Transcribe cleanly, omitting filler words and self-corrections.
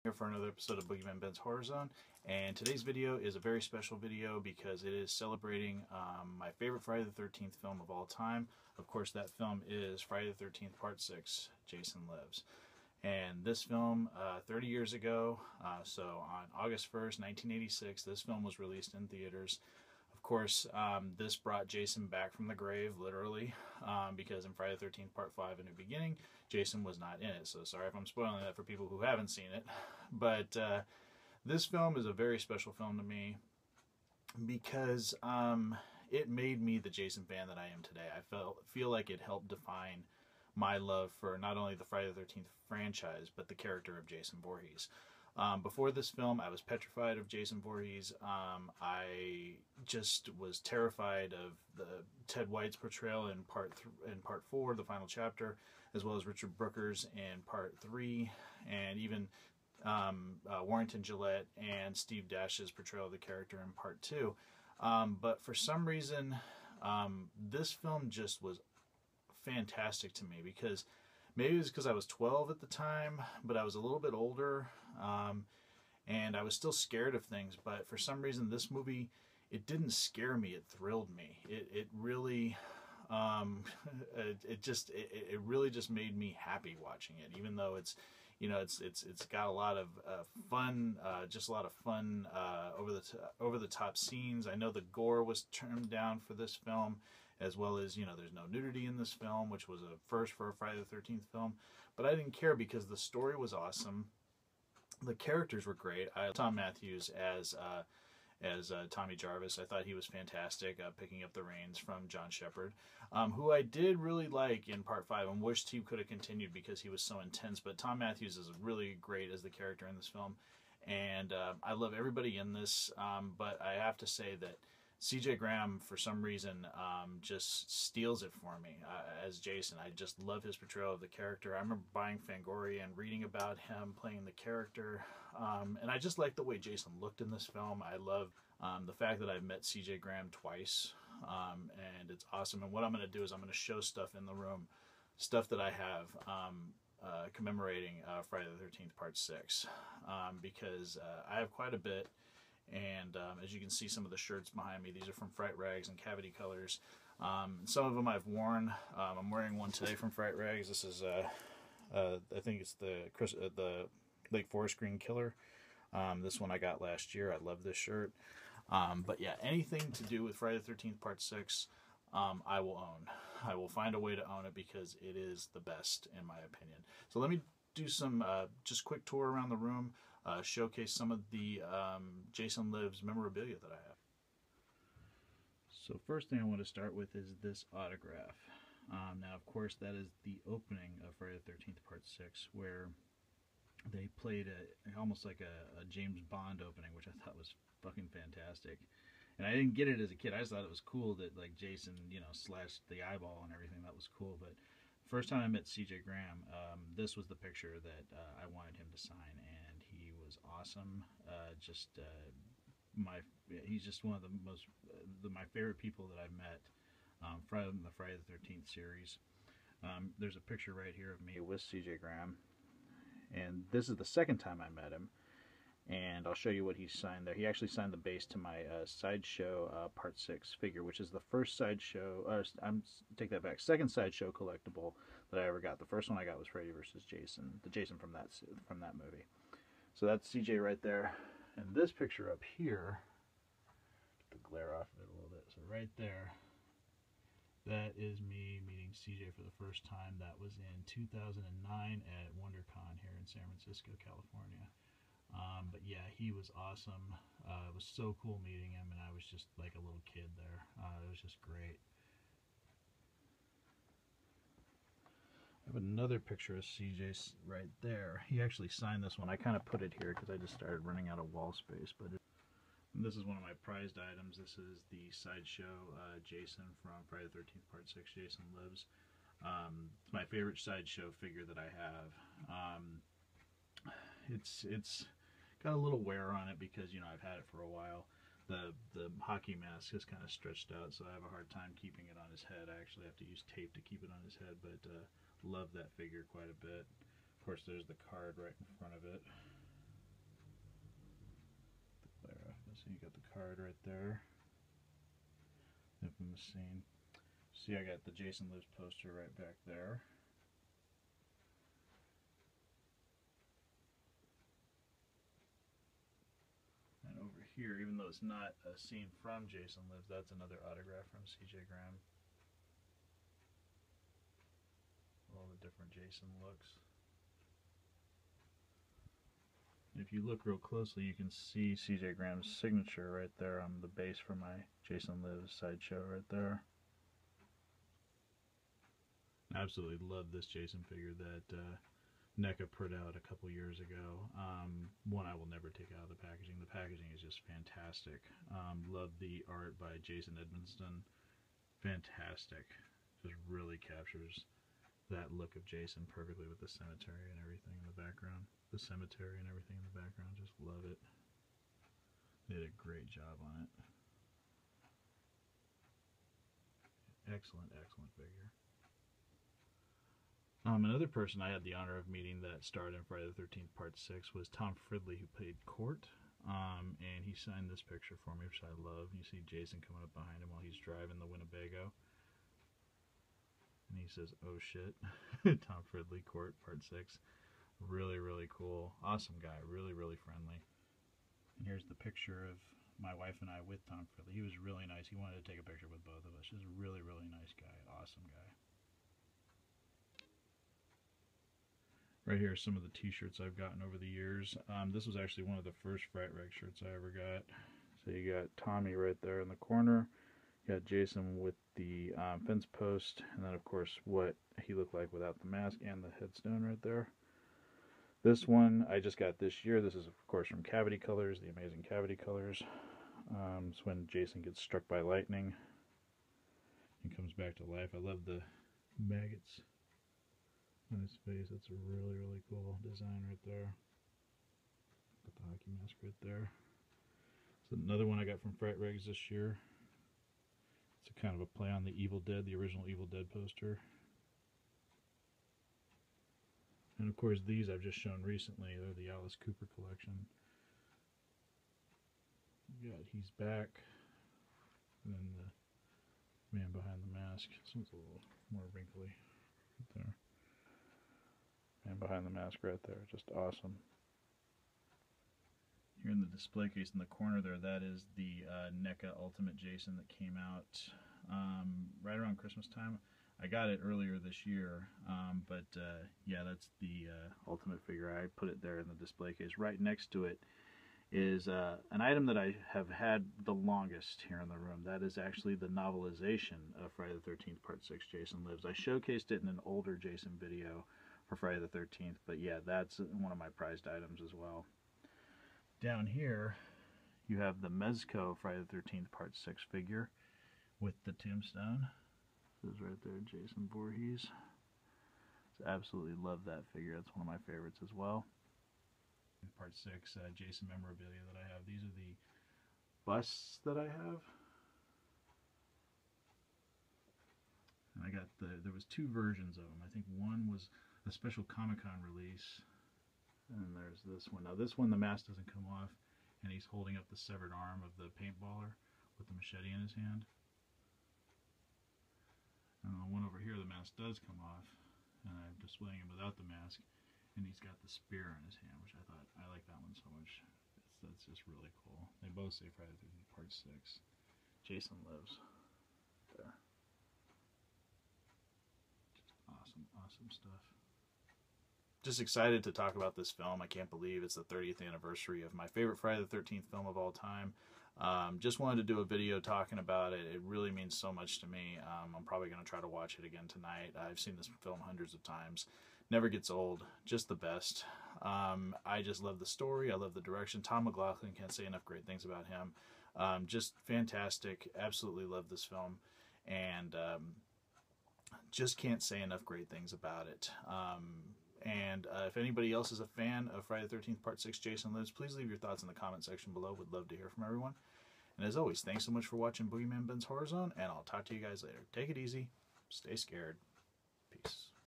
Here for another episode of Boogeyman Ben's Horror Zone, and today's video is a very special video because it is celebrating my favorite Friday the 13th film of all time. Of course, that film is Friday the 13th Part 6, Jason Lives. And this film, 30 years ago, so on August 1st, 1986, this film was released in theaters. Of course, this brought Jason back from the grave, literally, because in Friday the 13th Part 5, A New Beginning, Jason was not in it. So sorry if I'm spoiling that for people who haven't seen it. But this film is a very special film to me because it made me the Jason fan that I am today. I feel like it helped define my love for not only the Friday the 13th franchise, but the character of Jason Voorhees. Before this film, I was petrified of Jason Voorhees. I just was terrified of the Ted White's portrayal in Part 4, the final chapter, as well as Richard Brooker's in Part 3, and even Warrington Gillette and Steve Dash's portrayal of the character in Part 2. But for some reason, this film just was fantastic to me because maybe it was because I was 12 at the time, but I was a little bit older, and I was still scared of things. But for some reason, this movie, it didn't scare me. It thrilled me. It really, it really just made me happy watching it. Even though it's, you know, it's got a lot of fun, just a lot of fun over the top scenes. I know the gore was turned down for this film, as well as, you know, there's no nudity in this film, which was a first for a Friday the 13th film. But I didn't care because the story was awesome. The characters were great. Tom Matthews as Tommy Jarvis. I thought he was fantastic, picking up the reins from John Shepherd, who I did really like in Part 5 and wished he could have continued because he was so intense. But Tom Matthews is really great as the character in this film. And I love everybody in this, but I have to say that C.J. Graham, for some reason, just steals it for me as Jason. I just love his portrayal of the character. I remember buying Fangoria and reading about him playing the character, and I just like the way Jason looked in this film. I love the fact that I've met C.J. Graham twice, and it's awesome. And what I'm going to do is I'm going to show stuff in the room, stuff that I have commemorating Friday the 13th Part 6, because I have quite a bit. And as you can see, some of the shirts behind me, these are from Fright Rags and Cavity Colors. Some of them I've worn. I'm wearing one today from Fright Rags. This is, I think it's the Lake Forest Green Killer. This one I got last year. I love this shirt. But yeah, anything to do with Friday the 13th Part 6, I will own. I will find a way to own it because it is the best, in my opinion. So let me do some just quick tour around the room, showcase some of the Jason Lives memorabilia that I have. So first thing I want to start with is this autograph. Now, of course, that is the opening of Friday the 13th Part 6, where they played almost like a James Bond opening, which I thought was fucking fantastic. And I didn't get it as a kid. I just thought it was cool that, like, Jason, you know, slashed the eyeball and everything. That was cool. But first time I met C.J. Graham, this was the picture that I wanted him to sign, and he was awesome. He's just one of the most my favorite people that I've met from the Friday the 13th series. There's a picture right here of me with C.J. Graham, and this is the second time I met him. And I'll show you what he signed there. He actually signed the base to my Sideshow Part 6 figure, which is the first Sideshow, take that back, second Sideshow collectible that I ever got. The first one I got was Freddy vs. Jason, the Jason from that movie. So that's CJ right there. And this picture up here, get the glare off of it a little bit. So right there, that is me meeting CJ for the first time. That was in 2009 at WonderCon here in San Francisco, California. But yeah, he was awesome. It was so cool meeting him, and I was just like a little kid there. It was just great. I have another picture of CJ right there. He actually signed this one. I kind of put it here because I just started running out of wall space. But this is one of my prized items. This is the Sideshow Jason from Friday the 13th Part 6, Jason Lives. It's my favorite Sideshow figure that I have. It's got a little wear on it because, you know, I've had it for a while. The hockey mask is kind of stretched out, so I have a hard time keeping it on his head. I actually have to use tape to keep it on his head, but love that figure quite a bit. Of course, there's the card right in front of it. So you got the card right there. Infamous scene. See, I got the Jason Lives poster right back there. And over here, even though it's not a scene from Jason Lives, that's another autograph from C.J. Graham. All the different Jason looks. If you look real closely, you can see C.J. Graham's signature right there on the base for my Jason Lives sideshow right there. I absolutely love this Jason figure that NECA put out a couple years ago. One I will never take out of the packaging. The packaging is just fantastic. Love the art by Jason Edmondson. Fantastic. Just really captures that look of Jason perfectly with the cemetery and everything in the background. The cemetery and everything in the background. Just love it. They did a great job on it. Excellent, excellent figure. Another person I had the honor of meeting that starred in Friday the 13th Part 6 was Tom Fridley, who played Court. And he signed this picture for me, which I love. You see Jason coming up behind him while he's driving the Winnebago. And he says, "Oh shit." Tom Fridley, Court, Part 6. Really, really cool. Awesome guy. Really, really friendly. And here's the picture of my wife and I with Tom Fridley. He was really nice. He wanted to take a picture with both of us. Just a really, really nice guy. Awesome guy. Right here are some of the t-shirts I've gotten over the years. This was actually one of the first Fright Rag shirts I ever got. So you got Tommy right there in the corner. You got Jason with the fence post. And then, of course, what he looked like without the mask and the headstone right there. This one I just got this year. This is, of course, from Cavity Colors, the Amazing Cavity Colors. It's when Jason gets struck by lightning and comes back to life. I love the maggots on his face. That's a really, really cool design right there. Got the hockey mask right there. It's another one I got from Fright Rags this year. It's a kind of a play on the Evil Dead, the original Evil Dead poster. And of course these I've just shown recently. They're the Alice Cooper collection. You got He's Back. And then the man behind the mask. This one's a little more wrinkly right there. And behind the mask right there, just awesome. Here in the display case in the corner there, that is the NECA Ultimate Jason that came out right around Christmas time. I got it earlier this year, but yeah, that's the Ultimate figure. I put it there in the display case. Right next to it is an item that I have had the longest here in the room. That is actually the novelization of Friday the 13th Part 6 Jason Lives. I showcased it in an older Jason video for Friday the 13th, but yeah, that's one of my prized items as well. Down here you have the Mezco Friday the 13th Part 6 figure with the tombstone. This is right there, Jason Voorhees. Absolutely love that figure. That's one of my favorites as well. Part 6 Jason memorabilia that I have. These are the busts that I have. And I got there was two versions of them. I think one was a special Comic-Con release, and there's this one. Now this one the mask doesn't come off, and he's holding up the severed arm of the paintballer with the machete in his hand. And the one over here the mask does come off, and I'm displaying him without the mask, and he's got the spear in his hand, which I like that one so much. That's just really cool. They both say Friday the 13th Part 6. Jason Lives. There. Just awesome, awesome stuff. Just excited to talk about this film. I can't believe it's the 30th anniversary of my favorite Friday the 13th film of all time. Just wanted to do a video talking about it. It really means so much to me. I'm probably going to try to watch it again tonight. I've seen this film hundreds of times. Never gets old. Just the best. I just love the story. I love the direction. Tom McLaughlin, can't say enough great things about him. Just fantastic. Absolutely love this film. And just can't say enough great things about it. And if anybody else is a fan of Friday the 13th Part 6 Jason Lives, please leave your thoughts in the comment section below. Would love to hear from everyone. And as always, thanks so much for watching Boogeyman Ben's Horror Zone, and I'll talk to you guys later. Take it easy. Stay scared. Peace.